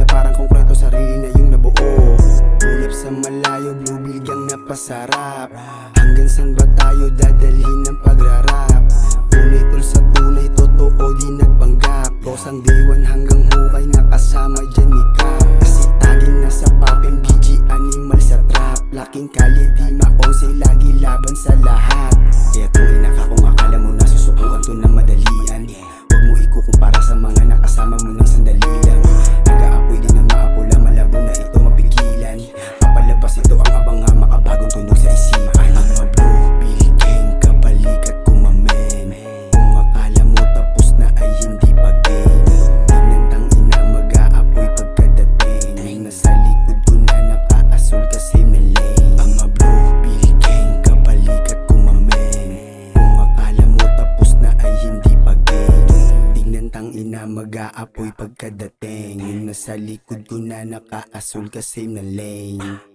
na parang konkreto, sarili na yung nabuo. Ulap sa malayo, blue bill gang na pasarap. Hanggang saan ba tayo dadalhin ng pagrarap? Tunay tol sa tunay, totoo di nagpanggap. Rosang day one hanggang hukay na kasama dyan ikaw. Kasi taging nasa papeng BG animal sa trap. Laking kali di ma-11, lagi laban sa lahat. Kaya tangina ka kung akala mo nasusukuan to na madalian. Huwag mo ikukumpara sa mga nakasama mo ng sandali lang. Nag-aapoy din na maapula, malabo na ito mapigilan. Papalabas ito ang abang nga makabagong tunog sa isipan. Mga blue bill gang, kabalik at kumamen. Kung akala mo tapos na ay hindi pa game. Tinantang ina mag-aapoy pagkadating. Nasa likod ko na naka-asul kasi na lane. Mga blue bill gang, kabalik at kumamen. Kung akala mo tapos na ay hindi pa game. Tinantang ina mag-aapoy pagkadating. Yung nasa likod ko na naka-asul kasi na lane.